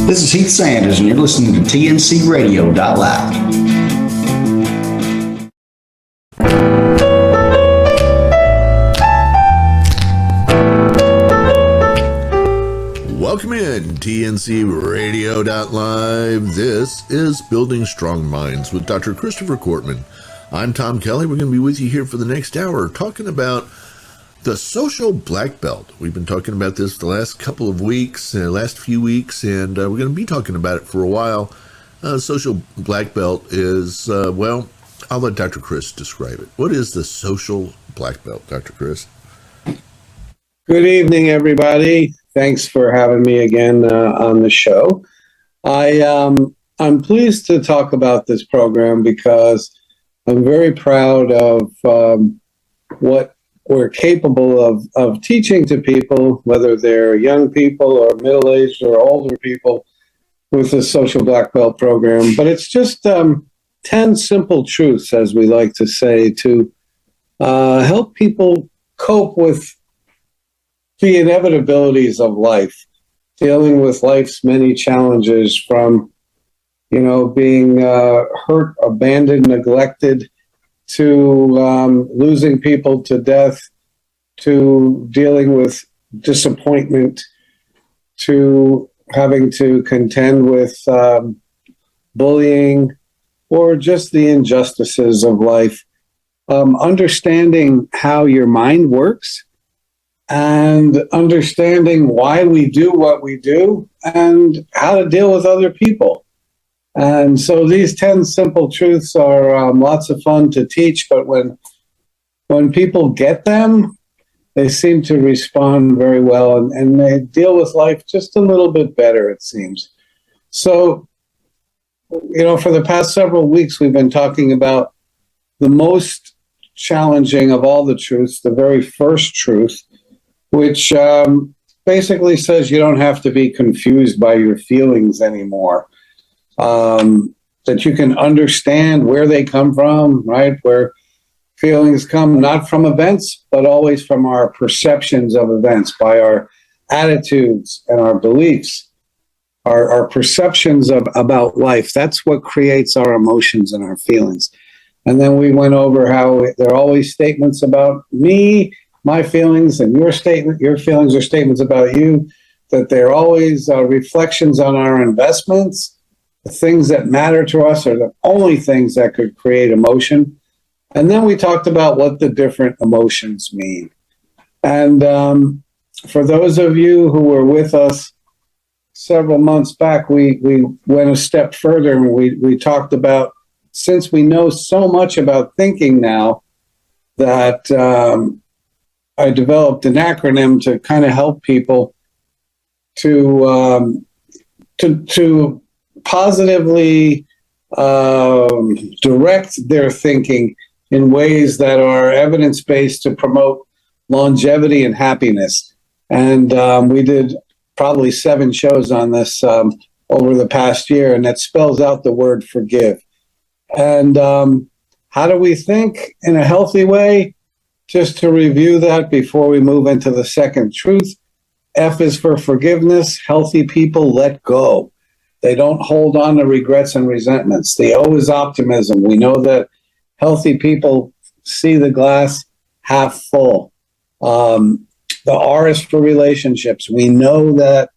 This is Heath Sanders, and you're listening to TNCRadio.live. Welcome in, TNC Radio.live. This is Building Strong Minds with Dr. Christopher Cortman. I'm Tom Kelly. We're going to be with you here for the next hour talking about the social black belt. We've been talking about this the last couple of weeks, last few weeks, and we're going to be talking about it for a while. Social black belt is, well, I'll let Dr. Chris describe it. What is the social black belt, Dr. Chris? Good evening, everybody. Thanks for having me again on the show. I'm pleased to talk about this program because I'm very proud of what we're capable of teaching to people, whether they're young people or middle-aged or older people, with the Social Black Belt program. But it's just 10 simple truths, as we like to say, to help people cope with the inevitabilities of life, dealing with life's many challenges, from, being hurt, abandoned, neglected, to losing people to death, to dealing with disappointment, to having to contend with bullying, or just the injustices of life. Understanding how your mind works, and understanding why we do what we do, and how to deal with other people. And so these 10 simple truths are lots of fun to teach, but when people get them, they seem to respond very well, and they deal with life just a little bit better, it seems. So, for the past several weeks, we've been talking about the most challenging of all the truths, the very first truth, which basically says you don't have to be confused by your feelings anymore. That you can understand where they come from, right? Where feelings come not from events, but always from our perceptions of events, by our attitudes and our beliefs, our perceptions about life. That's what creates our emotions and our feelings. And then we went over how there are always statements about me, my feelings, and your feelings are statements about you, that they're always reflections on our investments. The things that matter to us are the only things that could create emotion. And then we talked about what the different emotions mean. And for those of you who were with us several months back, we went a step further, and we talked about, since we know so much about thinking now, that I developed an acronym to kind of help people to positively direct their thinking in ways that are evidence-based to promote longevity and happiness. And we did probably 7 shows on this over the past year, and that spells out the word forgive. And how do we think in a healthy way? Just to review that before we move into the second truth, F is for forgiveness. Healthy people let go. They don't hold on to regrets and resentments. The O is optimism. We know that healthy people see the glass half full. The R is for relationships. We know that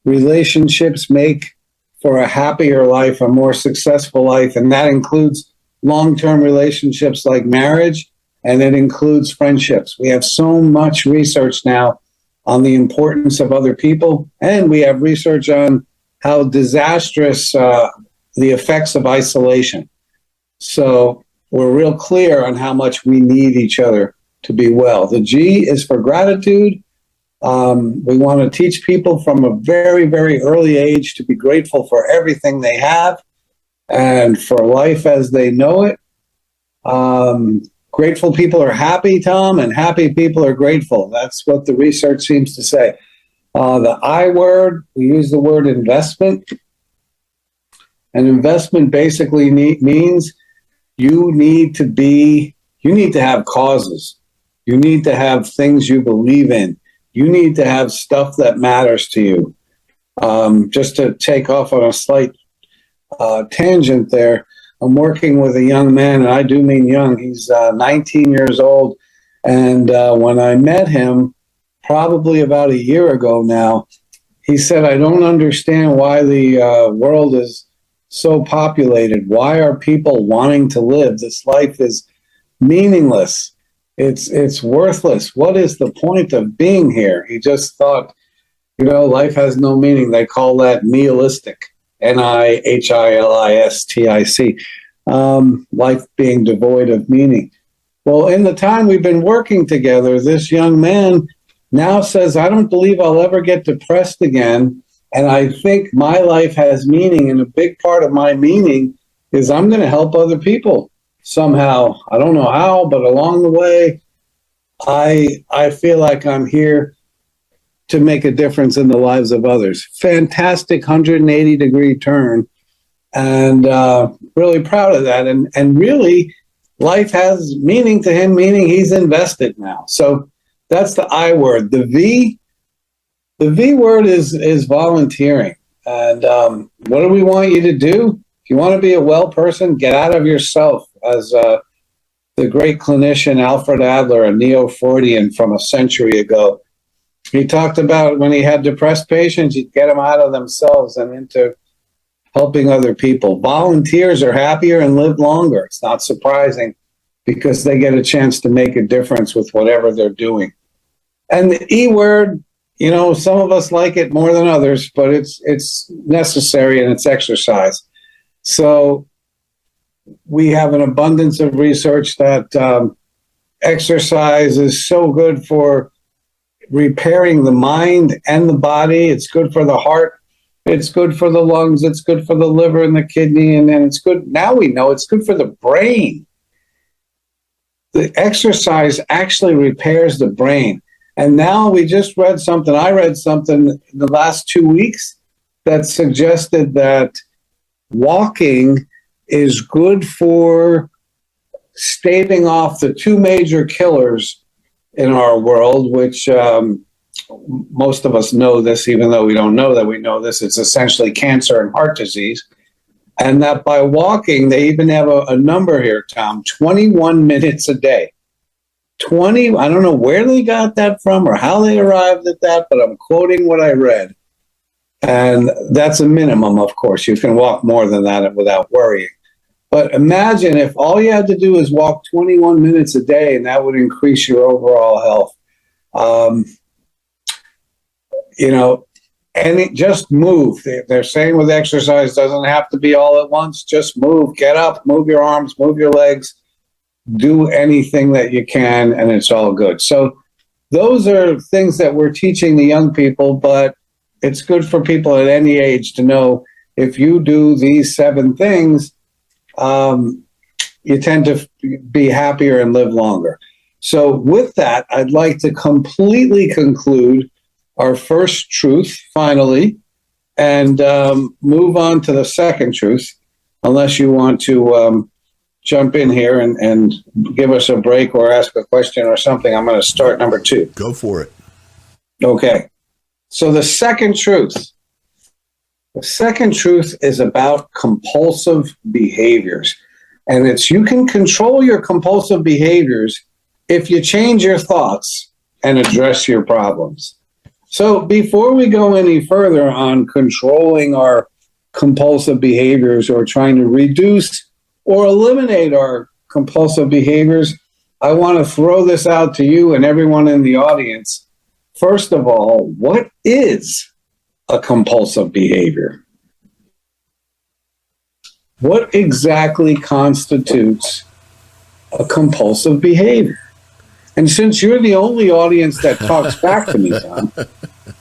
relationships make for a happier life, a more successful life, and that includes long-term relationships like marriage, and it includes friendships. We have so much research now on the importance of other people, and we have research on how disastrous the effects of isolation. So we're real clear on how much we need each other to be well. The G is for gratitude. We want to teach people from a very, very early age to be grateful for everything they have and for life as they know it. Grateful people are happy, Tom, and happy people are grateful. That's what the research seems to say. The I word, we use the word investment. And investment basically means you need to have causes. You need to have things you believe in. You need to have stuff that matters to you. Just to take off on a slight tangent there, I'm working with a young man, and I do mean young. He's 19 years old. And when I met him, probably about a year ago now, he said, I don't understand why the world is so populated. Why are people wanting to live? This life is meaningless. It's worthless. What is the point of being here? He just thought, life has no meaning. They call that nihilistic, nihilistic, life being devoid of meaning. Well, in the time we've been working together, this young man now says, I don't believe I'll ever get depressed again. And I think my life has meaning. And a big part of my meaning is I'm going to help other people somehow. I don't know how, but along the way, I feel like I'm here to make a difference in the lives of others. Fantastic 180-degree turn. And really proud of that. And really, life has meaning to him, meaning he's invested now. So that's the I word. The V word is volunteering. And what do we want you to do? If you want to be a well person, get out of yourself. As the great clinician Alfred Adler, a neo-Freudian from a century ago, he talked about when he had depressed patients, he'd get them out of themselves and into helping other people. Volunteers are happier and live longer. It's not surprising because they get a chance to make a difference with whatever they're doing. And the E word, some of us like it more than others, but it's necessary and it's exercise. So we have an abundance of research that exercise is so good for repairing the mind and the body. It's good for the heart. It's good for the lungs. It's good for the liver and the kidney. And then it's good. Now we know it's good for the brain. The exercise actually repairs the brain. And now I read something in the last 2 weeks that suggested that walking is good for staving off the two major killers in our world, which most of us know this, even though we don't know that we know this. It's essentially cancer and heart disease. And that by walking, they even have a number here, Tom, 21 minutes a day. I don't know where they got that from or how they arrived at that, but I'm quoting what I read. And that's a minimum, of course. You can walk more than that without worrying. But imagine if all you had to do is walk 21 minutes a day, and that would increase your overall health. And just move. They're saying with exercise doesn't have to be all at once. Just move. Get up, move your arms, move your legs. Do anything that you can, and it's all good. So those are things that we're teaching the young people, but it's good for people at any age to know if you do these 7 things, you tend to be happier and live longer. So with that, I'd like to completely conclude our first truth, finally, and move on to the second truth, unless you want to jump in here and give us a break or ask a question or something. I'm going to start number 2. Go for it. Okay. So the second truth is about compulsive behaviors. And it's you can control your compulsive behaviors if you change your thoughts and address your problems. So before we go any further on controlling our compulsive behaviors or trying to reduce or eliminate our compulsive behaviors, I want to throw this out to you and everyone in the audience. First of all, what is a compulsive behavior? What exactly constitutes a compulsive behavior? And since you're the only audience that talks back to me, Tom,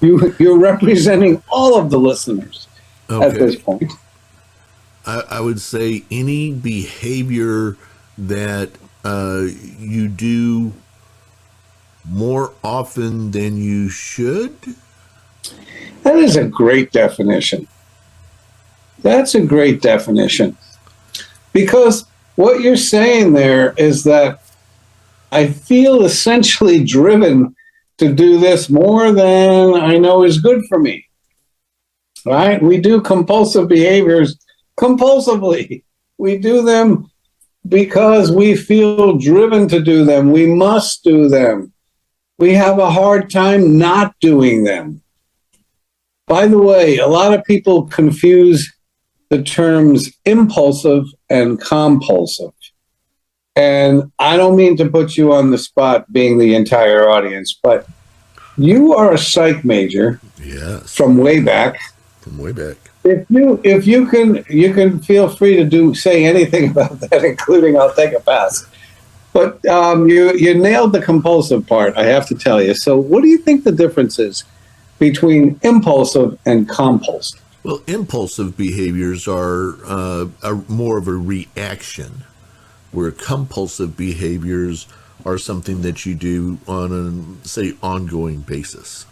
you're representing all of the listeners at this point. I would say any behavior that you do more often than you should. That is a great definition. That's a great definition. Because what you're saying there is that I feel essentially driven to do this more than I know is good for me. right? We do compulsive behaviors compulsively. We do them because we feel driven to do them. We must do them. We have a hard time not doing them. By the way, a lot of people confuse the terms impulsive and compulsive. And I don't mean to put you on the spot, being the entire audience, but you are a psych major. Yes. From way back. From way back. If you can feel free to say anything about that, including I'll take a pass. But you nailed the compulsive part, I have to tell you. So what do you think the difference is between impulsive and compulsive? Well, impulsive behaviors are more of a reaction, where compulsive behaviors are something that you do on a, say, ongoing basis.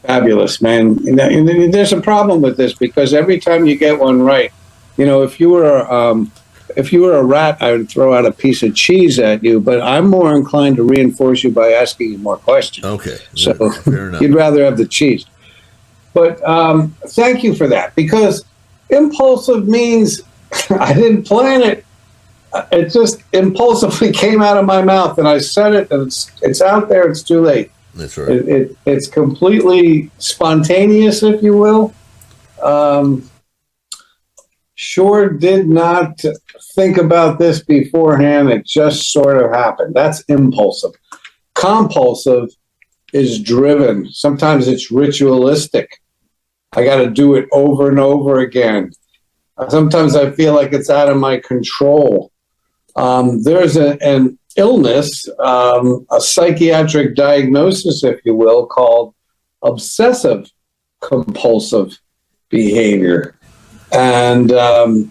Fabulous, man. And there's a problem with this because every time you get one right, if you were a rat, I would throw out a piece of cheese at you, but I'm more inclined to reinforce you by asking you more questions. Okay. So fair enough. You'd rather have the cheese. But thank you for that, because impulsive means I didn't plan it. It just impulsively came out of my mouth, and I said it, and it's out there. It's too late. That's right. It's completely spontaneous, if you will. Sure did not think about this beforehand. It just sort of happened. That's impulsive. Compulsive is driven. Sometimes it's ritualistic. I got to do it over and over again. Sometimes I feel like it's out of my control. There's an illness, a psychiatric diagnosis, if you will, called obsessive compulsive behavior. And a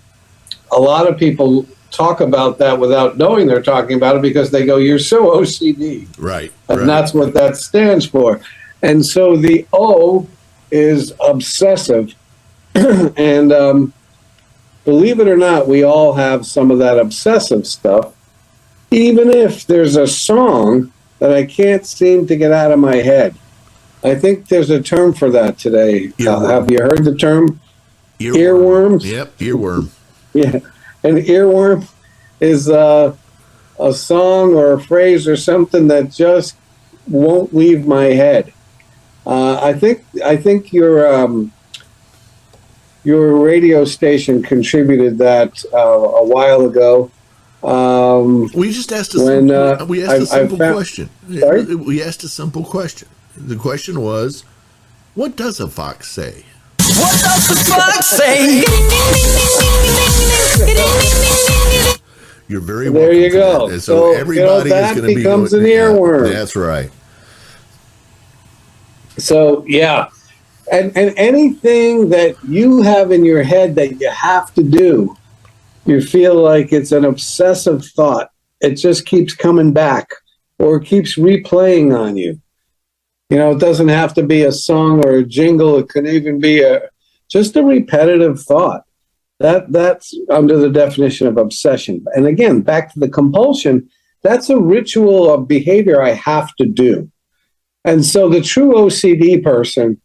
lot of people talk about that without knowing they're talking about it because they go, "You're so OCD." Right. And that's what that stands for. And so the O is obsessive. And believe it or not, we all have some of that obsessive stuff, even if there's a song that I can't seem to get out of my head. I think there's a term for that today. Have you heard the term? Earworms? Yep, earworm. Yeah. An earworm is a song or a phrase or something that just won't leave my head. I think your radio station contributed that a while ago. We just asked a simple question. Sorry? We asked a simple question. The question was, what does a fox say? What does the fox say? You're very welcome. There you for go. that. And so everybody that is going to be becomes an yeah, earworm. That's right. So yeah, and anything that you have in your head that you have to do, you feel like it's an obsessive thought. It just keeps coming back or keeps replaying on you. It doesn't have to be a song or a jingle. It can even be just a repetitive thought. That's under the definition of obsession. And again, back to the compulsion, that's a ritual of behavior I have to do. And so the true OCD person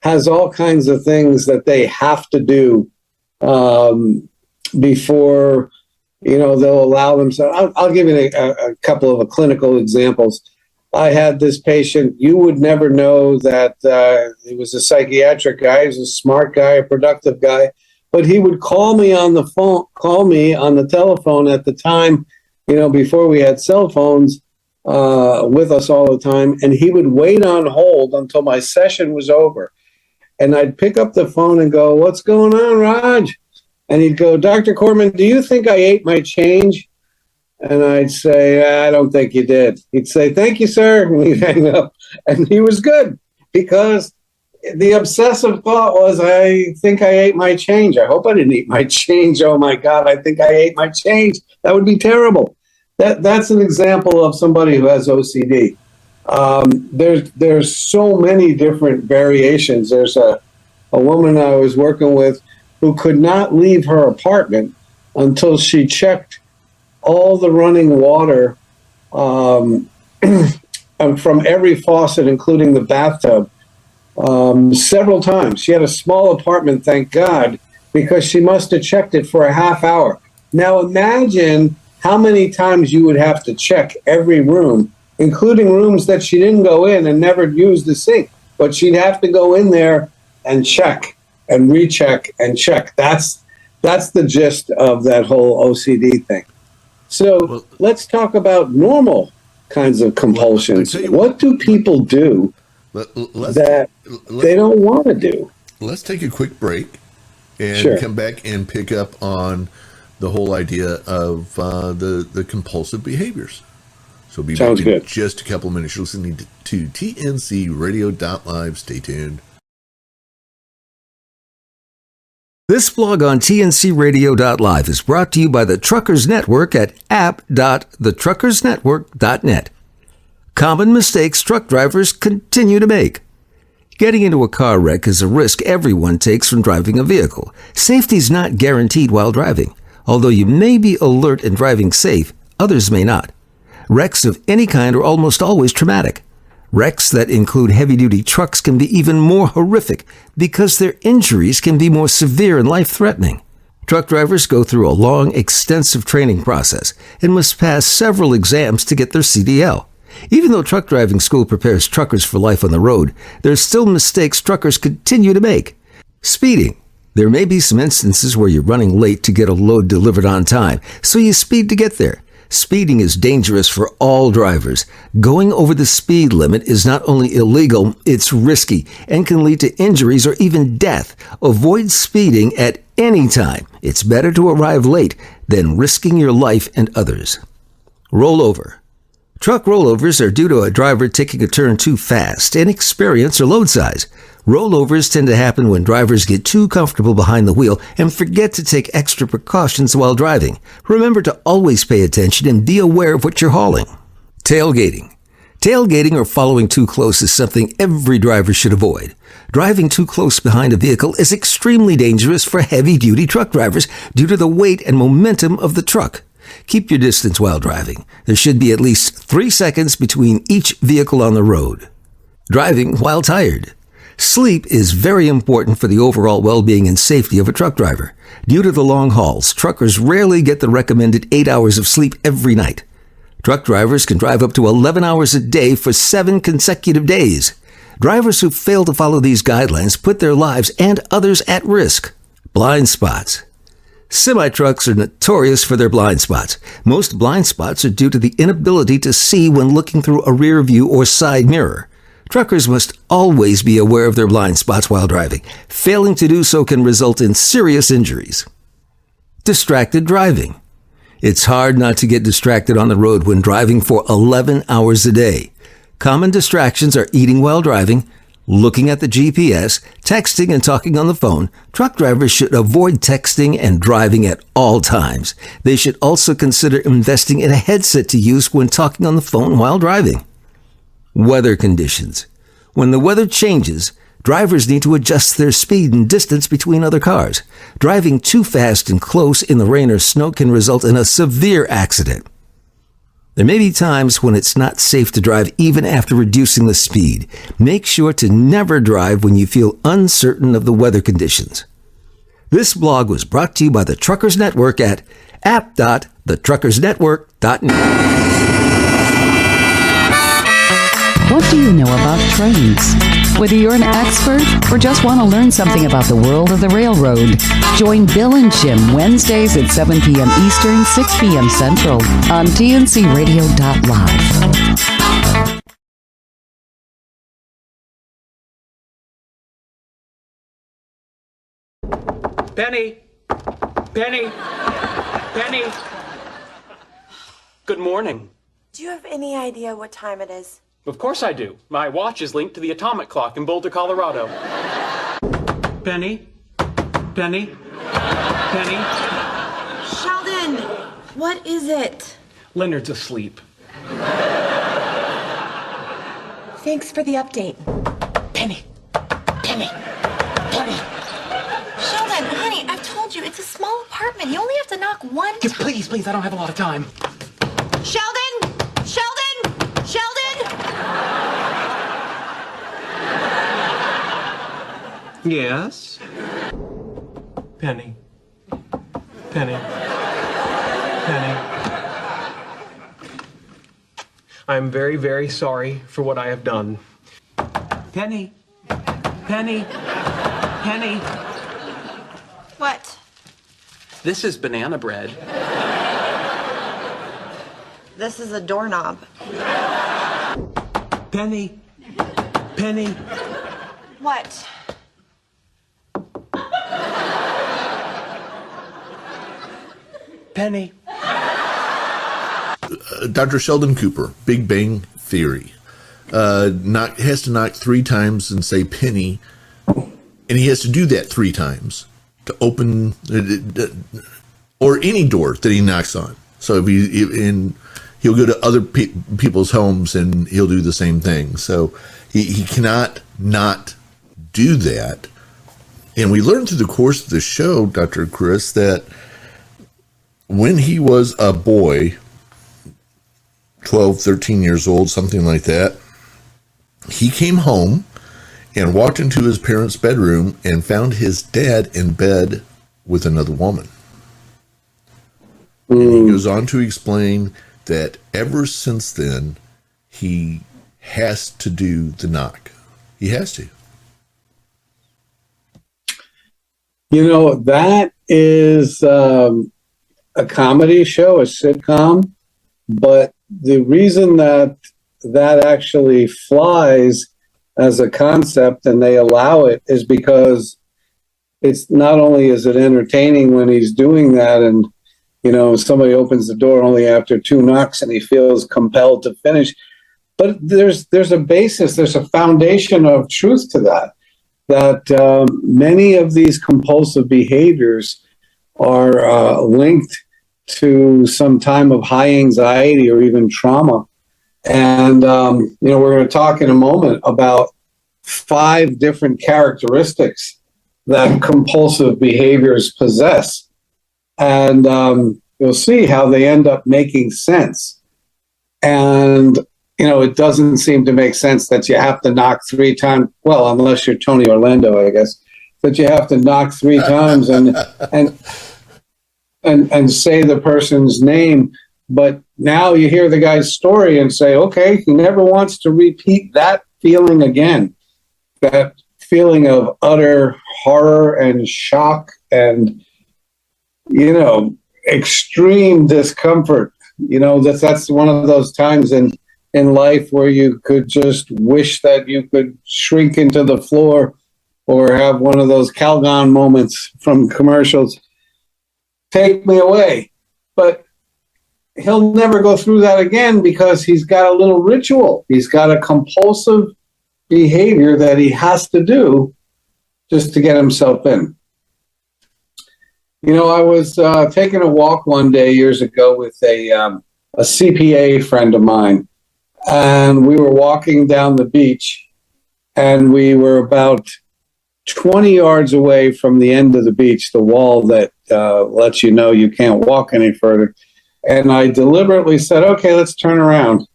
has all kinds of things that they have to do before, they'll allow themselves. I'll give you a couple of clinical examples. I had this patient, you would never know that he was a psychiatric guy. He was a smart guy, a productive guy, but he would call me on the telephone at the time, before we had cell phones with us all the time. And he would wait on hold until my session was over. And I'd pick up the phone and go, "What's going on, Raj?" And he'd go, "Dr. Corman, do you think I ate my change?" And I'd say, "I don't think you did." He'd say, "Thank you, sir." And he'd hang up. And he was good because the obsessive thought was, "I think I ate my change. I hope I didn't eat my change. Oh my God, I think I ate my change. That would be terrible." That's an example of somebody who has OCD. There's so many different variations. There's a woman I was working with who could not leave her apartment until she checked all the running water from every faucet, including the bathtub, several times. She had a small apartment, thank God, because she must have checked it for a half hour. Now imagine how many times you would have to check every room, including rooms that she didn't go in and never used the sink. But she'd have to go in there and check and recheck and check. That's the gist of that whole OCD thing. So let's talk about normal kinds of compulsions. What do people do that they don't want to do? Let's take a quick break and come back and pick up on the whole idea of the compulsive behaviors. So be back in just a couple of minutes. You're listening to TNCRadio.live. Stay tuned. This blog on TNCRadio.live is brought to you by the Truckers Network at app.thetruckersnetwork.net. Common mistakes truck drivers continue to make. Getting into a car wreck is a risk everyone takes when driving a vehicle. Safety's not guaranteed while driving. Although you may be alert and driving safe, others may not. Wrecks of any kind are almost always traumatic. Wrecks that include heavy-duty trucks can be even more horrific because their injuries can be more severe and life-threatening. Truck drivers go through a long, extensive training process and must pass several exams to get their CDL. Even though truck driving school prepares truckers for life on the road, there are still mistakes truckers continue to make. Speeding. There may be some instances where you're running late to get a load delivered on time, so you speed to get there. Speeding is dangerous for all drivers. Going over the speed limit is not only illegal, it's risky and can lead to injuries or even death. Avoid speeding at any time. It's better to arrive late than risking your life and others. Rollover. Truck rollovers are due to a driver taking a turn too fast, inexperience, or load size. Rollovers tend to happen when drivers get too comfortable behind the wheel and forget to take extra precautions while driving. Remember to always pay attention and be aware of what you're hauling. Tailgating. Tailgating or following too close is something every driver should avoid. Driving too close behind a vehicle is extremely dangerous for heavy-duty truck drivers due to the weight and momentum of the truck. Keep your distance while driving. There should be at least 3 seconds between each vehicle on the road. Driving while tired. Sleep is very important for the overall well-being and safety of a truck driver. Due to the long hauls, truckers rarely get the recommended 8 hours of sleep every night. Truck drivers can drive up to 11 hours a day for 7 consecutive days. Drivers who fail to follow these guidelines put their lives and others at risk. Blind spots. Semi-trucks are notorious for their blind spots. Most blind spots are due to the inability to see when looking through a rear view or side mirror. Truckers must always be aware of their blind spots while driving. Failing to do so can result in serious injuries. Distracted driving. It's hard not to get distracted on the road when driving for 11 hours a day. Common distractions are eating while driving, looking at the GPS, texting and talking on the phone. Truck drivers should avoid texting and driving at all times. They should also consider investing in a headset to use when talking on the phone while driving. Weather conditions. When the weather changes, drivers need to adjust their speed and distance between other cars. Driving too fast and close in the rain or snow can result in a severe accident. There may be times when it's not safe to drive even after reducing the speed. Make sure to never drive when you feel uncertain of the weather conditions. This blog was brought to you by the Truckers Network at app.thetruckersnetwork.net. What do you know about trains? Whether you're an expert or just want to learn something about the world of the railroad, join Bill and Jim Wednesdays at 7 p.m. Eastern, 6 p.m. Central on TNCRadio.live. Penny! Penny! Penny! Good morning. Do you have any idea what time it is? Of course I do. My watch is linked to the atomic clock in Boulder, Colorado. Penny? Penny? Penny? Sheldon! What is it? Leonard's asleep. Thanks for the update. Penny! Penny! Penny! Sheldon, honey, I've told you, it's a small apartment. You only have to knock one time. Please, please, I don't have a lot of time. Sheldon! Sheldon! Sheldon! Yes? Penny. Penny. Penny. I'm very, very sorry for what I have done. Penny. Penny. Penny. What? This is banana bread. This is a doorknob. Penny. Penny. What? Penny. Dr. Sheldon Cooper, Big Bang Theory, has to knock 3 times and say penny, and he has to do that 3 times to open or any door that he knocks on. So he'll go to other people's homes and he'll do the same thing. So he cannot not do that. And we learned through the course of the show, Dr. Chris, that when he was a boy, 12, 13 years old, something like that, he came home and walked into his parents' bedroom and found his dad in bed with another woman. And he goes on to explain that ever since then, he has to do the knock. He has to. You know, that is a comedy show, a sitcom, but the reason that actually flies as a concept and they allow it is because it's not only is it entertaining when he's doing that, and you know, somebody opens the door only after 2 knocks and he feels compelled to finish, but there's a basis, there's a foundation of truth to that many of these compulsive behaviors are linked to some time of high anxiety or even trauma. And, you know, we're going to talk in a moment about 5 different characteristics that compulsive behaviors possess. And you'll see how they end up making sense. And, you know, it doesn't seem to make sense that you have to knock 3 times. Well, unless you're Tony Orlando, I guess, that you have to knock 3 times and say the person's name. But now you hear the guy's story and say, okay, he never wants to repeat that feeling again. That feeling of utter horror and shock and, you know, extreme discomfort. You know, that's one of those times in life where you could just wish that you could shrink into the floor or have one of those Calgon moments from commercials. Take me away. But he'll never go through that again because he's got a little ritual. He's got a compulsive behavior that he has to do just to get himself in. You know, I was taking a walk one day years ago with a CPA friend of mine, and we were walking down the beach, and we were about 20 yards away from the end of the beach, the wall that lets you know you can't walk any further. And I deliberately said, okay, let's turn around,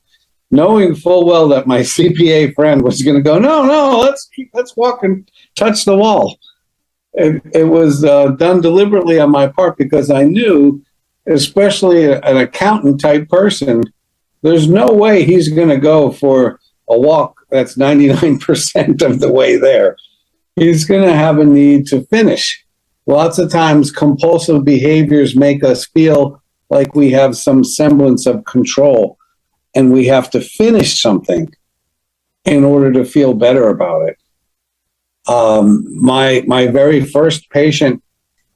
knowing full well that my CPA friend was going to go, no, let's walk and touch the wall. It was done deliberately on my part because I knew, especially an accountant type person, there's no way he's going to go for a walk that's 99% of the way there. He's going to have a need to finish. Lots of times compulsive behaviors make us feel like we have some semblance of control and we have to finish something in order to feel better about it. My very first patient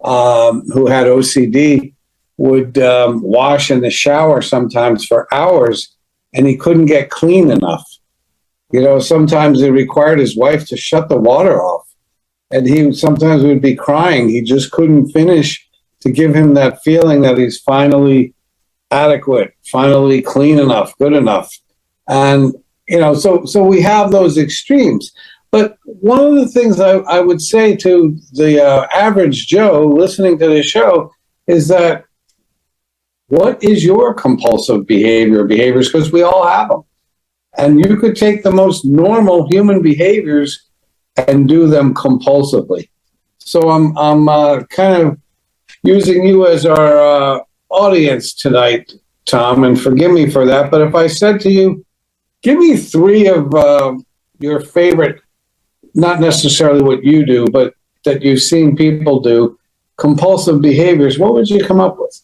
who had OCD would wash in the shower sometimes for hours, and he couldn't get clean enough. You know, sometimes it required his wife to shut the water off, and he sometimes would be crying. He just couldn't finish to give him that feeling that he's finally adequate, finally clean enough, good enough. And, you know, so we have those extremes. But one of the things I would say to the average Joe listening to the show is that what is your compulsive behaviors? Because we all have them. And you could take the most normal human behaviors and do them compulsively. So I'm kind of using you as our audience tonight, Tom, and forgive me for that. But if I said to you, give me 3 of your favorite, not necessarily what you do, but that you've seen people do, compulsive behaviors, what would you come up with?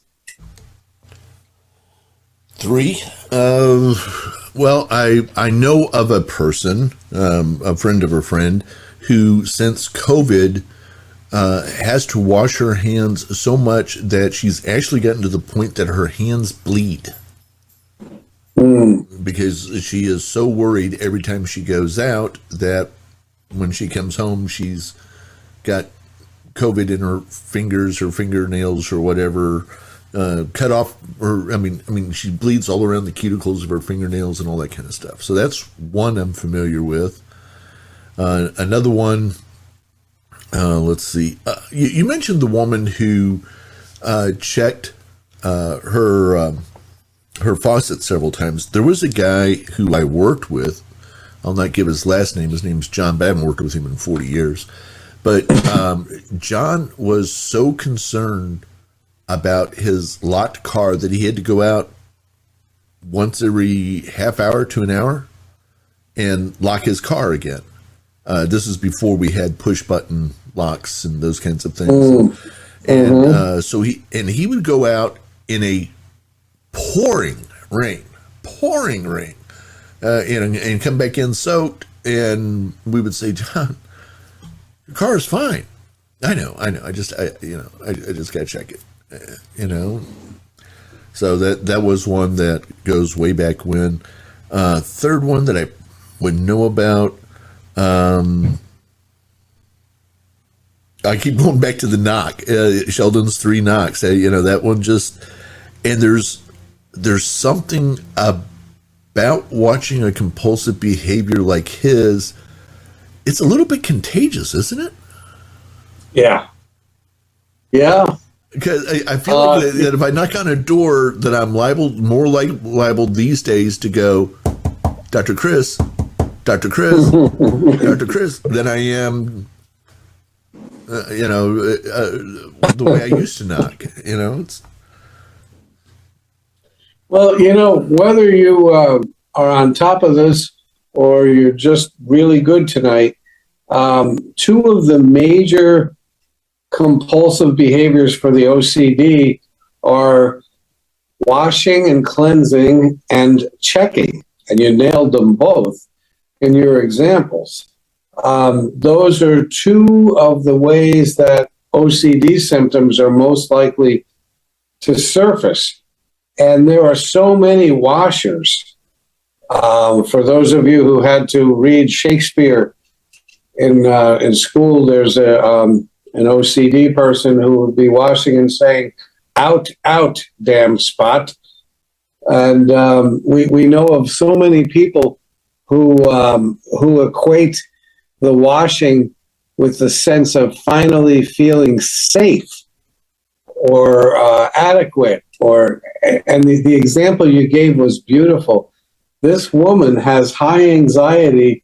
3. Well, I know of a person, a friend of a friend, who since COVID has to wash her hands so much that she's actually gotten to the point that her hands bleed. Because she is so worried every time she goes out that when she comes home, she's got COVID in her fingers, her fingernails, or whatever, cut off. Or I mean, she bleeds all around the cuticles of her fingernails and all that kind of stuff. So that's one I'm familiar with. Another one. Let's see. You mentioned the woman who checked her faucet several times. There was a guy who I worked with. I'll not give his last name. His name's John, but I haven't worked with him in 40 years. But John was so concerned about his locked car that he had to go out once every half hour to an hour and lock his car again. This is before we had push button locks and those kinds of things. And so he would go out in a pouring rain, and come back in soaked. And we would say, John, your car is fine. I know. I just got to check it, So that was one that goes way back when. Third one that I would know about. I keep going back to the knock, Sheldon's 3 knocks. That one just, and there's something about watching a compulsive behavior like his. It's a little bit contagious, isn't it? Yeah. Because I feel like that if I knock on a door, that I'm more liable these days to go, Dr. Chris, Dr. Chris, than I am, the way I used to knock. It's. Well, whether you are on top of this or you're just really good tonight, 2 of the major compulsive behaviors for the OCD are washing and cleansing and checking. And you nailed them both in your examples. Those are 2 of the ways that OCD symptoms are most likely to surface. And there are so many washers. For those of you who had to read Shakespeare in school, there's an OCD person who would be washing and saying, "Out, out, damn spot." And we know of so many people who equate the washing with the sense of finally feeling safe or adequate. And the example you gave was beautiful. This woman has high anxiety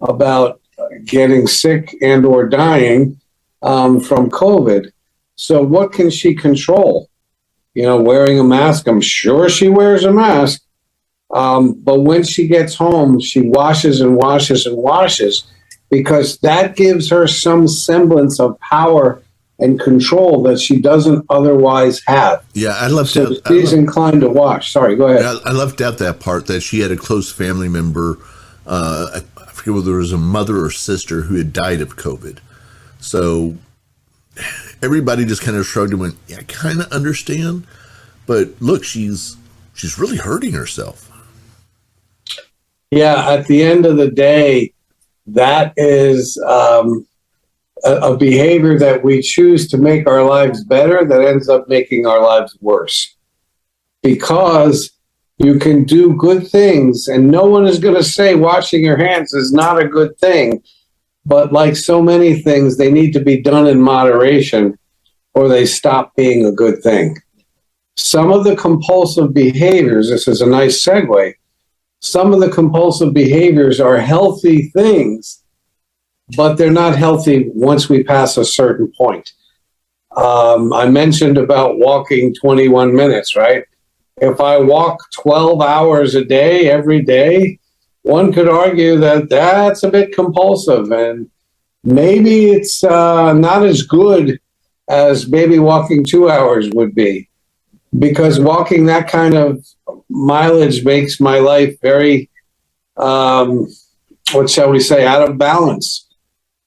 about getting sick and or dying from COVID. So what can she control? Wearing a mask. I'm sure she wears a mask. But when she gets home, she washes and washes and washes because that gives her some semblance of power and control that she doesn't otherwise have. Yeah, I left out. She's inclined to wash. Sorry, go ahead. I left out that part that she had a close family member. I forget whether it was a mother or sister who had died of COVID. So everybody just kind of shrugged and went, "Yeah, I kind of understand, but look, she's really hurting herself." Yeah, at the end of the day, that is a behavior that we choose to make our lives better that ends up making our lives worse. Because you can do good things, and no one is going to say washing your hands is not a good thing. But like so many things, they need to be done in moderation or they stop being a good thing. Some of the compulsive behaviors, this is a nice segue, some of the compulsive behaviors are healthy things but they're not healthy once we pass a certain point. I mentioned about walking 21 minutes, right? If I walk 12 hours a day, every day, one could argue that that's a bit compulsive, and maybe it's not as good as maybe walking 2 hours would be, because walking that kind of mileage makes my life very, what shall we say, out of balance,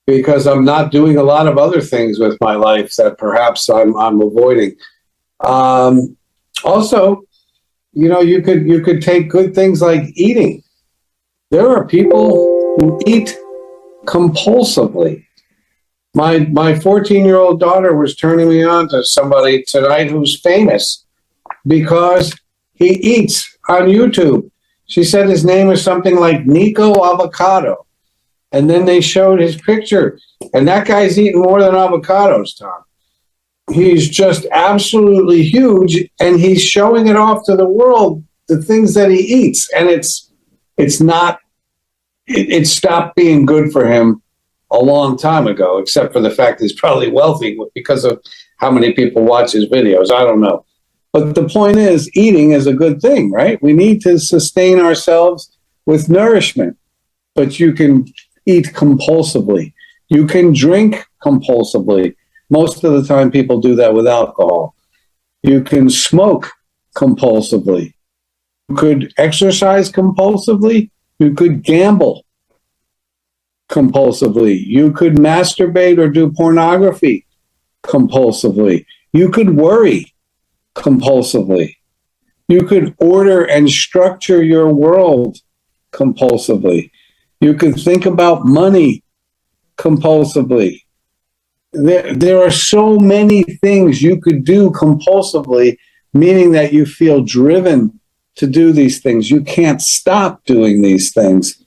because I'm not doing a lot of other things with my life that perhaps I'm avoiding. Also, you know, you could take good things like eating. There are people who eat compulsively. My 14-year-old daughter was turning me on to somebody tonight who's famous because he eats on YouTube. She said his name is something like Nico Avocado. And then they showed his picture. And that guy's eating more than avocados, Tom. He's just absolutely huge, and he's showing it off to the world, the things that he eats. And it stopped being good for him a long time ago, except for the fact he's probably wealthy because of how many people watch his videos. I don't know. But the point is, eating is a good thing, right? We need to sustain ourselves with nourishment. But you can eat compulsively. You can drink compulsively. Most of the time, people do that with alcohol. You can smoke compulsively. You could exercise compulsively. You could gamble compulsively. You could masturbate or do pornography compulsively. You could worry compulsively. You could order and structure your world compulsively. You could think about money compulsively. There are so many things you could do compulsively, meaning that you feel driven to do these things. You can't stop doing these things.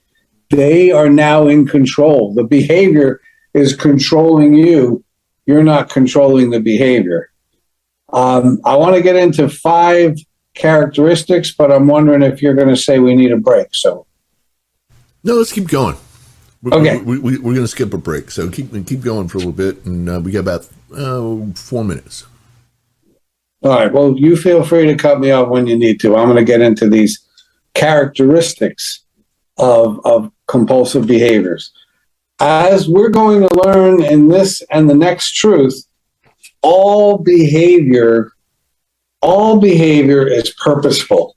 They are now in control. The behavior is controlling you. You're not controlling the behavior. I want to get into 5 characteristics, but I'm wondering if you're going to say we need a break. So, no, let's keep going. Okay. We're going to skip a break, so keep going for a little bit, and we got about 4 minutes. All right. Well, you feel free to cut me off when you need to. I'm going to get into these characteristics of compulsive behaviors. As we're going to learn in this and the next truth, all behavior is purposeful.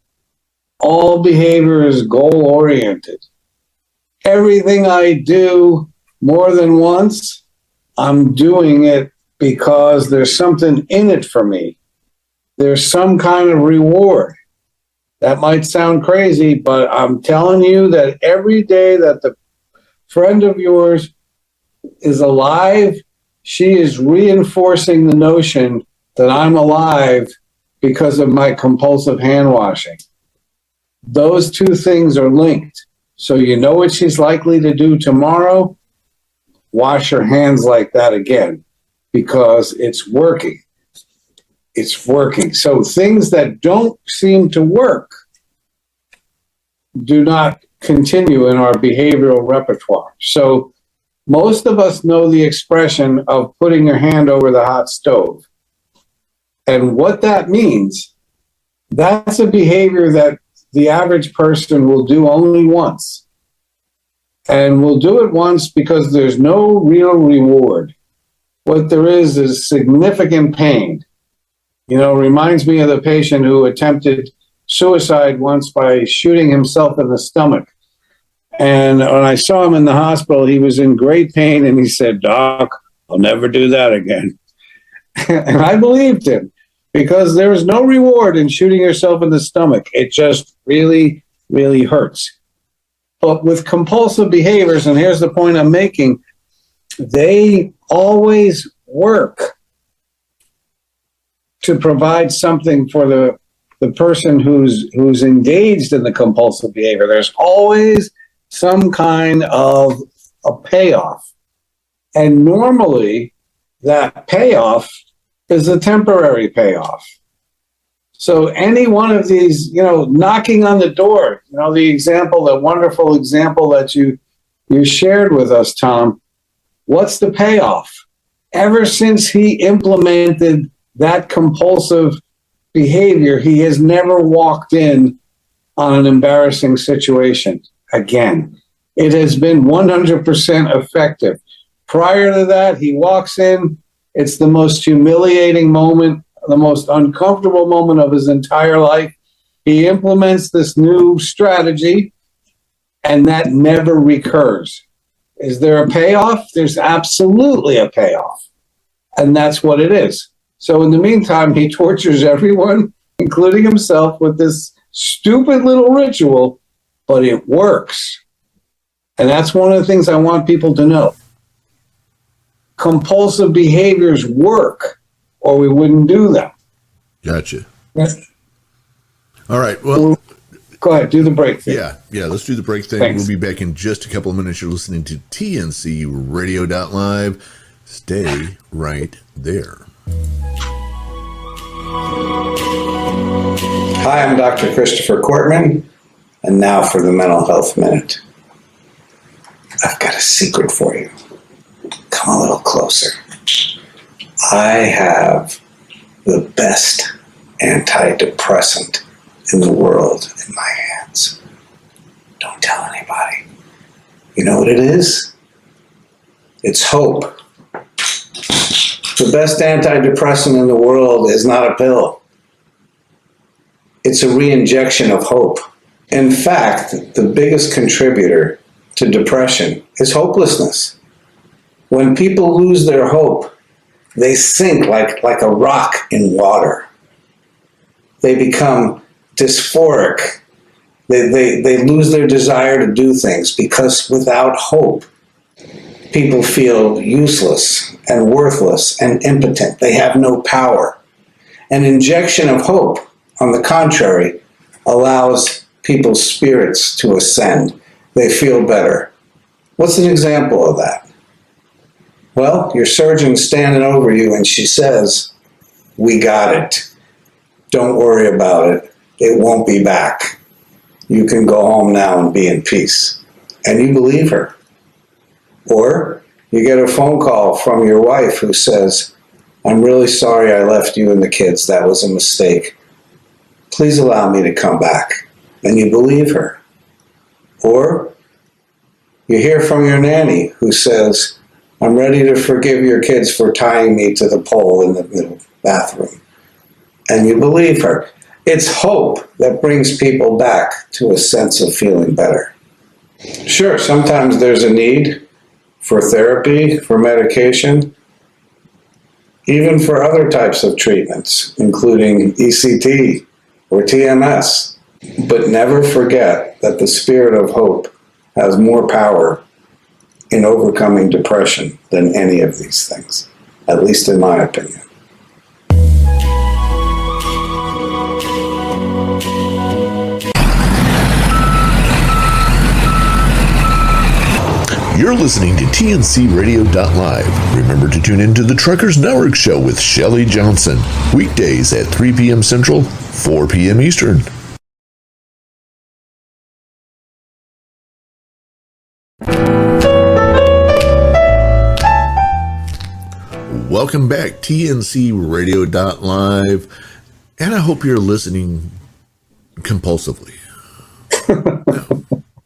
All behavior is goal-oriented. Everything I do more than once, I'm doing it because there's something in it for me. There's some kind of reward. That might sound crazy, but I'm telling you that every day that the friend of yours is alive, she is reinforcing the notion that I'm alive because of my compulsive hand washing. Those two things are linked. So you know what she's likely to do tomorrow? Wash her hands like that again, because it's working. It's working. So things that don't seem to work do not continue in our behavioral repertoire. So most of us know the expression of putting your hand over the hot stove. And what that means, that's a behavior that the average person will do only once. And will do it once because there's no real reward. What there is significant pain. You know, reminds me of the patient who attempted suicide once by shooting himself in the stomach. And when I saw him in the hospital, he was in great pain, and he said, "Doc, I'll never do that again." And I believed him, because there is no reward in shooting yourself in the stomach. It just really, really hurts. But with compulsive behaviors, and here's the point I'm making, they always work to provide something for the person who's engaged in the compulsive behavior. There's always some kind of a payoff. And normally that payoff is a temporary payoff. So any one of these, knocking on the door, the wonderful example that you shared with us, Tom, What's the payoff? Ever since he implemented that compulsive behavior, he has never walked in on an embarrassing situation again. It has been 100% effective. Prior to that, he walks in, it's the most humiliating moment, the most uncomfortable moment of his entire life. He implements this new strategy, and that never recurs. Is there a payoff? There's absolutely a payoff. And that's what it is. So in the meantime, he tortures everyone, including himself, with this stupid little ritual, but it works. And that's one of the things I want people to know. Compulsive behaviors work, or we wouldn't do them. Gotcha. Yes. All right. Well, go ahead, do the break thing. Yeah. Let's do the break thing. Thanks. We'll be back in just a couple of minutes. You're listening to TNC Radio.live. Stay right there. Hi, I'm Dr. Christopher Cortman, and now for the Mental Health Minute. I've got a secret for you. Come a little closer. I have the best antidepressant in the world in my hands. Don't tell anybody. You know what it is? It's hope. The best antidepressant in the world is not a pill. It's a re-injection of hope. In fact, the biggest contributor to depression is hopelessness. When people lose their hope, they sink like a rock in water. They become dysphoric. They lose their desire to do things because without hope, people feel useless and worthless and impotent. They have no power. An injection of hope, on the contrary, allows people's spirits to ascend. They feel better. What's an example of that? Well, your surgeon's standing over you and she says, "We got it. Don't worry about it. It won't be back. You can go home now and be in peace." And you believe her. Or you get a phone call from your wife who says, "I'm really sorry I left you and the kids. That was a mistake. Please allow me to come back." And you believe her. Or you hear from your nanny who says, "I'm ready to forgive your kids for tying me to the pole in the bathroom." And you believe her. It's hope that brings people back to a sense of feeling better. Sure, sometimes there's a need for therapy, for medication, even for other types of treatments, including ECT or TMS. But never forget that the spirit of hope has more power in overcoming depression than any of these things, at least in my opinion. You're listening to TNC Radio.live. Remember to tune in to the Truckers Network Show with Shelley Johnson. Weekdays at 3 p.m. Central, 4 p.m. Eastern. Welcome back, TNC Radio.live. And I hope you're listening compulsively. No.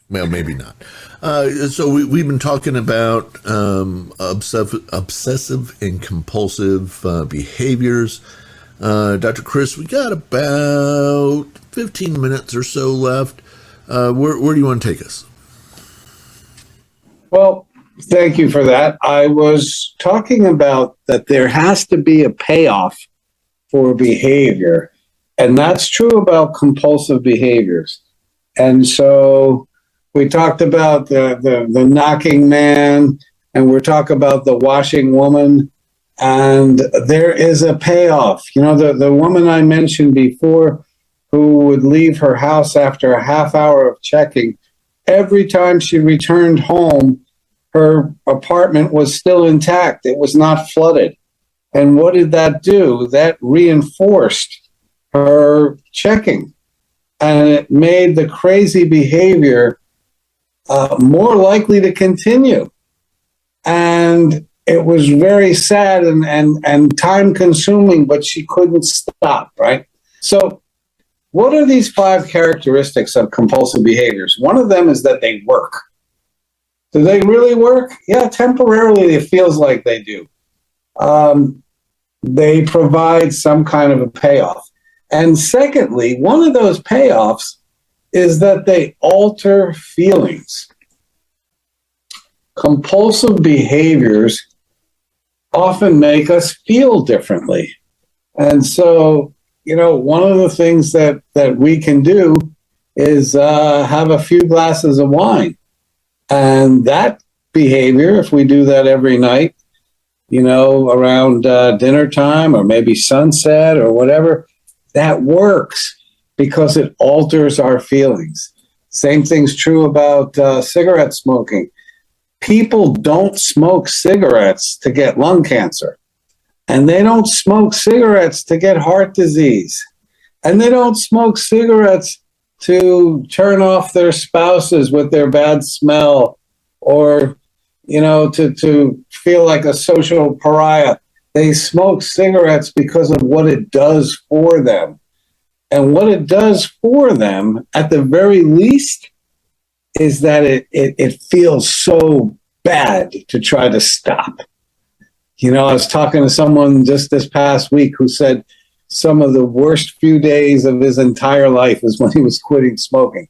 Well, maybe not. So we've been talking about obsessive and compulsive behaviors. Dr. Chris, we got about 15 minutes or so left. Where do you want to take us? Well, thank you for that. I was talking about that there has to be a payoff for behavior, and that's true about compulsive behaviors. And so we talked about the knocking man, and we're talking about the washing woman, and there is a payoff. You know, the woman I mentioned before who would leave her house after a half hour of checking, every time she returned home, her apartment was still intact. It was not flooded. And what did that do? That reinforced her checking. And it made the crazy behavior more likely to continue. And it was very sad and time consuming, but she couldn't stop, right? So what are these 5 characteristics of compulsive behaviors? One of them is that they work. Do they really work? Yeah, temporarily it feels like they do. They provide some kind of a payoff. And secondly, one of those payoffs is that they alter feelings. Compulsive behaviors often make us feel differently. And so, one of the things that we can do is have a few glasses of wine. And that behavior, if we do that every night, around dinner time or maybe sunset or whatever, that works because it alters our feelings. Same thing's true about cigarette smoking. People don't smoke cigarettes to get lung cancer. And they don't smoke cigarettes to get heart disease. And they don't smoke cigarettes to turn off their spouses with their bad smell or, to feel like a social pariah. They smoke cigarettes because of what it does for them. And what it does for them, at the very least, is that it feels so bad to try to stop. I was talking to someone just this past week who said some of the worst few days of his entire life is when he was quitting smoking.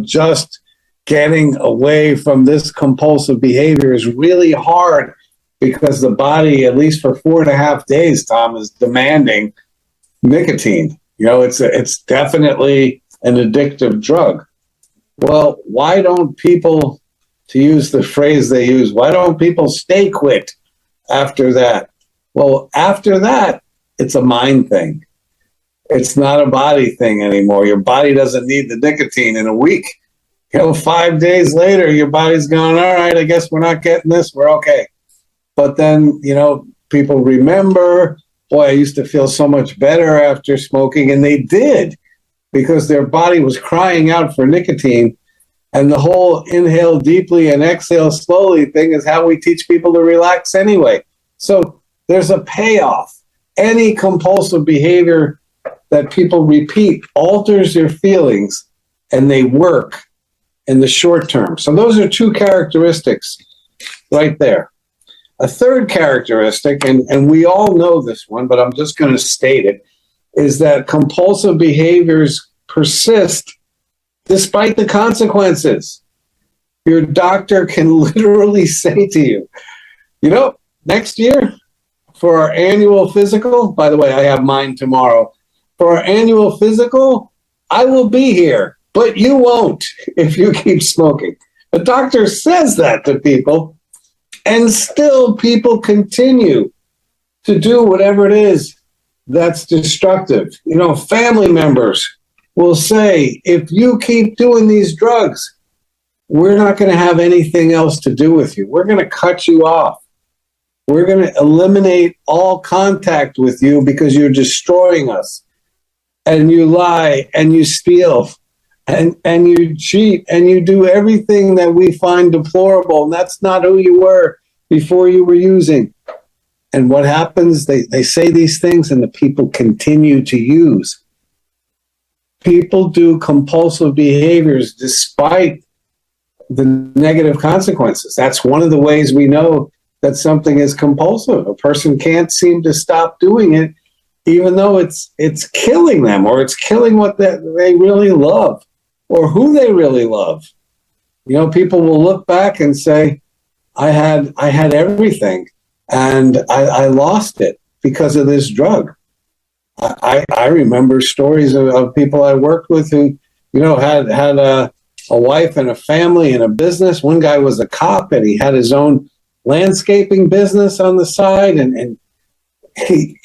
Just getting away from this compulsive behavior is really hard because the body, at least for 4.5 days, Tom, is demanding nicotine. It's definitely an addictive drug. Well, why don't people, to use the phrase they use, why don't people stay quit after that? Well, after that, it's a mind thing. It's not a body thing anymore. Your body doesn't need the nicotine in a week. 5 days later, your body's going, all right, I guess we're not getting this. We're okay. But then, people remember, boy, I used to feel so much better after smoking. And they did, because their body was crying out for nicotine. And the whole inhale deeply and exhale slowly thing is how we teach people to relax anyway. So there's a payoff. Any compulsive behavior that people repeat alters their feelings, and they work in the short term. So those are 2 characteristics right there. A third characteristic, and we all know this one, but I'm just going to state it, is that compulsive behaviors persist despite the consequences. Your doctor can literally say to you, next year for our annual physical, by the way, I have mine tomorrow, for our annual physical, I will be here, but you won't if you keep smoking. The doctor says that to people, and still people continue to do whatever it is that's destructive. Family members will say, if you keep doing these drugs, we're not going to have anything else to do with you. We're going to cut you off. We're going to eliminate all contact with you because you're destroying us. And you lie and you steal and you cheat and you do everything that we find deplorable. And that's not who you were before you were using. And what happens? They say these things and the people continue to use. People do compulsive behaviors despite the negative consequences. That's one of the ways we know that something is compulsive. A person can't seem to stop doing it, even though it's killing them, or it's killing what they really love, or who they really love. People will look back and say, I had everything, and I lost it because of this drug. I remember stories of people I worked with who, had a wife and a family and a business. One guy was a cop, and he had his own landscaping business on the side, and he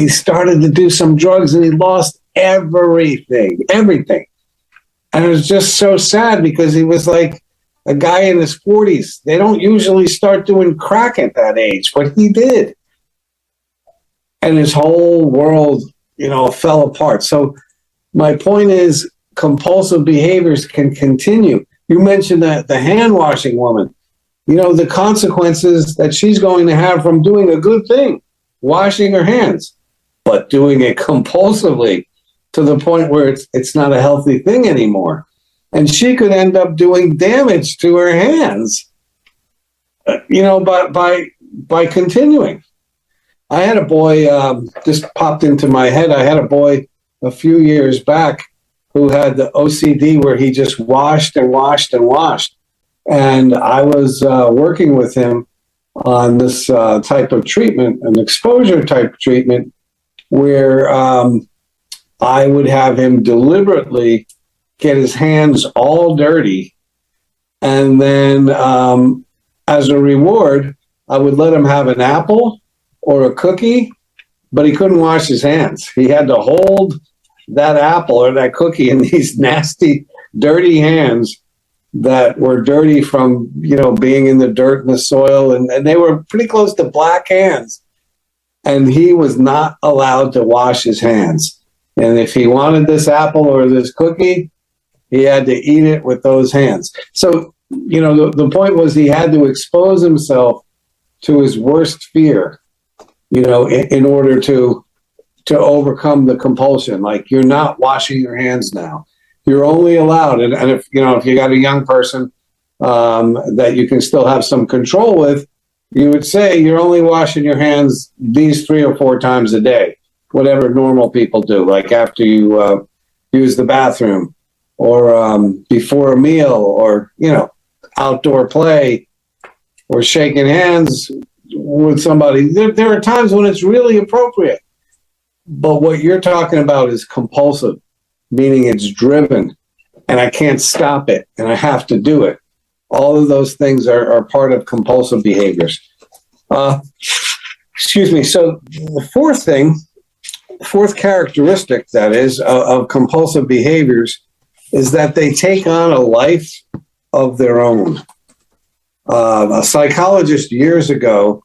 started to do some drugs, and he lost everything. And it was just so sad because he was like a guy in his 40s. They don't usually start doing crack at that age, but he did. And his whole world, fell apart. So my point is, compulsive behaviors can continue. You mentioned that the hand washing woman. the consequences that she's going to have from doing a good thing, washing her hands, but doing it compulsively to the point where it's not a healthy thing anymore. And she could end up doing damage to her hands, by continuing. I had a boy, just popped into my head. I had a boy a few years back who had the OCD where he just washed and washed and washed. And I was working with him on this type of treatment, an exposure type treatment, where I would have him deliberately get his hands all dirty. And then as a reward, I would let him have an apple or a cookie, but he couldn't wash his hands. He had to hold that apple or that cookie in these nasty, dirty hands that were dirty from, being in the dirt and the soil. And they were pretty close to black hands. And he was not allowed to wash his hands. And if he wanted this apple or this cookie, he had to eat it with those hands. So, the point was he had to expose himself to his worst fear, in order to overcome the compulsion. Like, you're not washing your hands now. You're only allowed, and if you got a young person that you can still have some control with, you would say you're only washing your hands these 3 or 4 times a day, whatever normal people do, like after you use the bathroom or before a meal or, outdoor play or shaking hands with somebody. There are times when it's really appropriate. But what you're talking about is compulsive, meaning it's driven and I can't stop it and I have to do it. All of those things are part of compulsive behaviors. Excuse me. So the fourth characteristic, that is, of compulsive behaviors is that they take on a life of their own. A psychologist years ago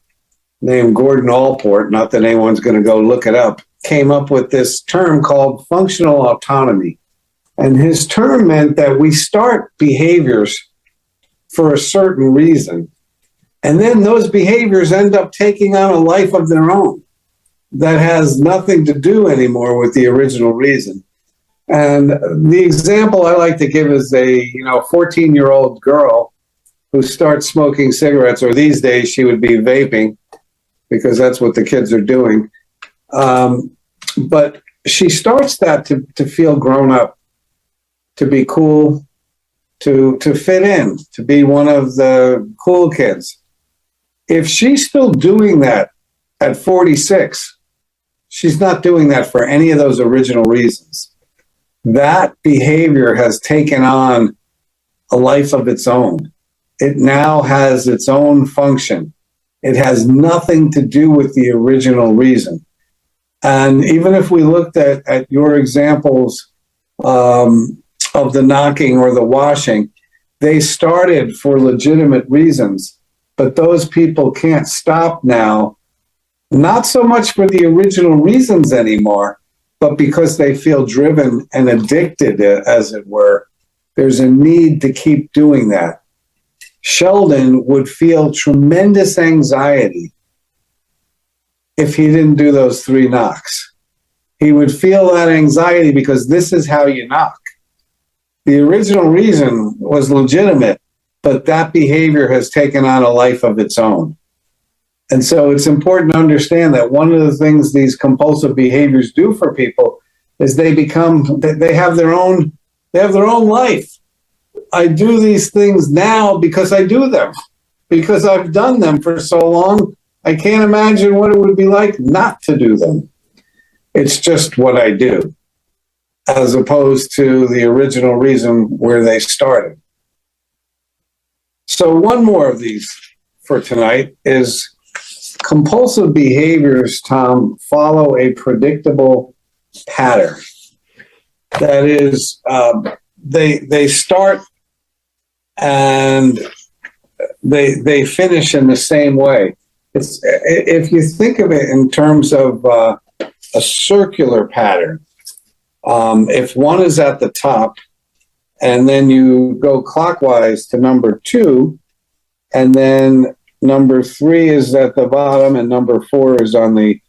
named Gordon Allport, not that anyone's going to go look it up, came up with this term called functional autonomy. And his term meant that we start behaviors for a certain reason, and then those behaviors end up taking on a life of their own that has nothing to do anymore with the original reason. And the example I like to give is a 14-year-old girl who starts smoking cigarettes, or these days she would be vaping because that's what the kids are doing. But she starts that to feel grown up, to be cool, to fit in, to be one of the cool kids. If she's still doing that at 46, she's not doing that for any of those original reasons. That behavior has taken on a life of its own. It now has its own function. It has nothing to do with the original reason. And even if we looked at your examples of the knocking or the washing, they started for legitimate reasons, but those people can't stop now, not so much for the original reasons anymore, but because they feel driven and addicted, as it were. There's a need to keep doing that. Sheldon would feel tremendous anxiety if he didn't do those 3 knocks. He would feel that anxiety because this is how you knock. The original reason was legitimate, but that behavior has taken on a life of its own. And so it's important to understand that one of the things these compulsive behaviors do for people is they have their own life. I do these things now because I do them, because I've done them for so long. I can't imagine what it would be like not to do them. It's just what I do, as opposed to the original reason where they started. So one more of these for tonight is compulsive behaviors, Tom, follow a predictable pattern. That is, they start and they finish in the same way. If you think of it in terms of a circular pattern, if one is at the top and then you go clockwise to number 2, And then number 3 is at the bottom, and number 4 is on the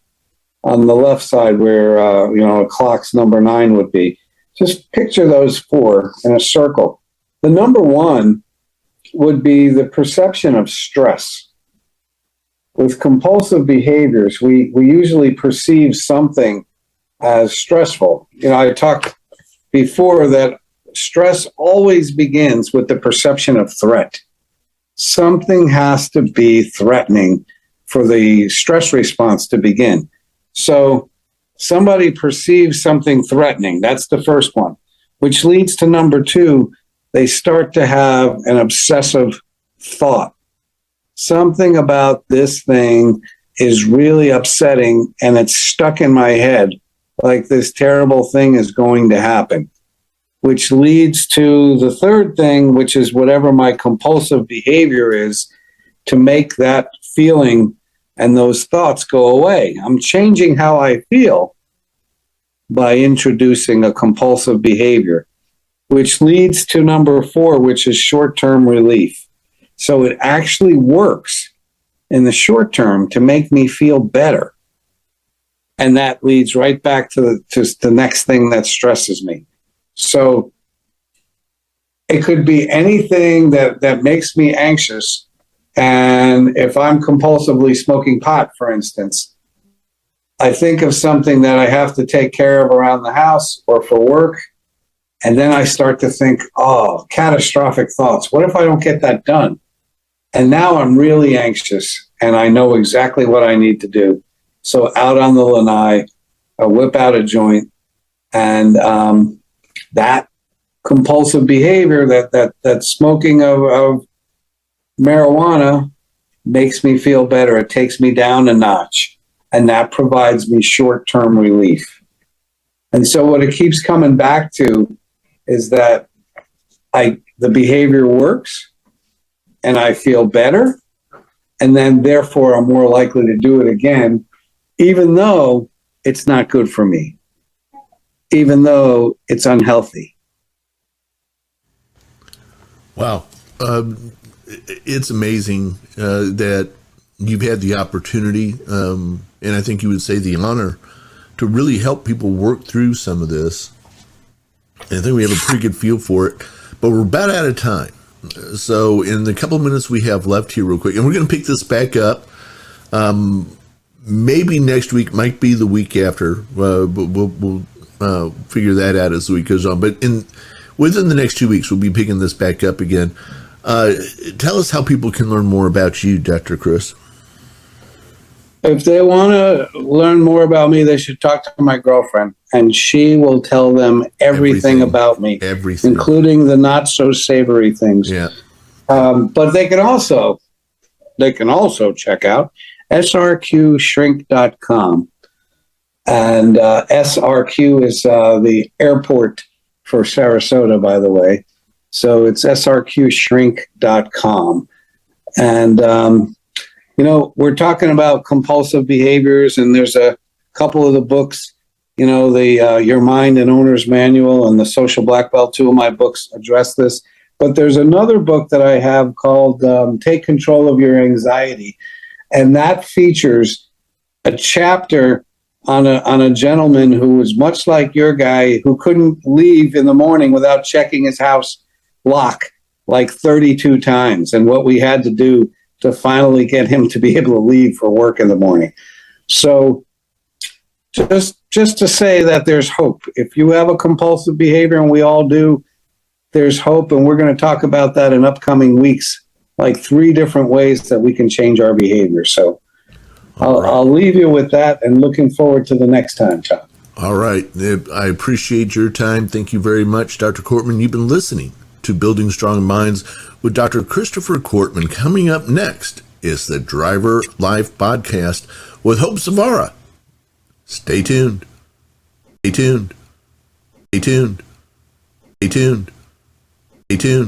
left side where a clock's number 9 would be. Just picture those 4 in a circle. The number 1 would be the perception of stress. With compulsive behaviors, we usually perceive something as stressful. I talked before that stress always begins with the perception of threat. Something has to be threatening for the stress response to begin. So somebody perceives something threatening. That's the first one, which leads to number 2. They start to have an obsessive thought. Something about this thing is really upsetting, and it's stuck in my head like this terrible thing is going to happen, which leads to the third thing, which is whatever my compulsive behavior is, to make that feeling and those thoughts go away. I'm changing how I feel by introducing a compulsive behavior, which leads to number 4, which is short-term relief. So it actually works in the short term to make me feel better. And that leads right back to the next thing that stresses me. So it could be anything that makes me anxious. And if I'm compulsively smoking pot, for instance, I think of something that I have to take care of around the house or for work. And then I start to think, catastrophic thoughts. What if I don't get that done? And now I'm really anxious and I know exactly what I need to do. So out on the lanai, I whip out a joint, and that compulsive behavior, that smoking of marijuana makes me feel better. It takes me down a notch, and that provides me short-term relief. And so what it keeps coming back to is that the behavior works, and I feel better, and then therefore I'm more likely to do it again, even though it's not good for me, even though it's unhealthy. Wow. It's amazing that you've had the opportunity, and I think you would say the honor, to really help people work through some of this. And I think we have a pretty good feel for it, but we're about out of time. So in the couple minutes we have left here real quick, and we're going to pick this back up. Maybe next week, might be the week after. But we'll figure that out as the week goes on. But within the next 2 weeks, we'll be picking this back up again. Tell us how people can learn more about you, Dr. Chris. If they want to learn more about me, they should talk to my girlfriend, and she will tell them everything about me, including the not so savory things. Yeah. But they can also check out srqshrink.com. And SRQ is the airport for Sarasota, by the way. So it's srqshrink.com. And, we're talking about compulsive behaviors, and there's a couple of the books, the Your Mind and Owner's Manual and the Social Black Belt. 2 of my books address this. But there's another book that I have called Take Control of Your Anxiety. And that features a chapter on a gentleman who was much like your guy, who couldn't leave in the morning without checking his house lock like 32 times, and what we had to do to finally get him to be able to leave for work in the morning. So just to say that there's hope. If you have a compulsive behavior, and we all do, there's hope. And we're going to talk about that in upcoming weeks, like 3 different ways that we can change our behavior. So I'll leave you with that, and looking forward to the next time, Tom. All right. I appreciate your time. Thank you very much, Dr. Cortman. You've been listening to Building Strong Minds with Dr. Christopher Cortman. Coming up next is the Driver Life Podcast with Hope Savara. Stay tuned. Stay tuned. Stay tuned. Stay tuned. Stay tuned.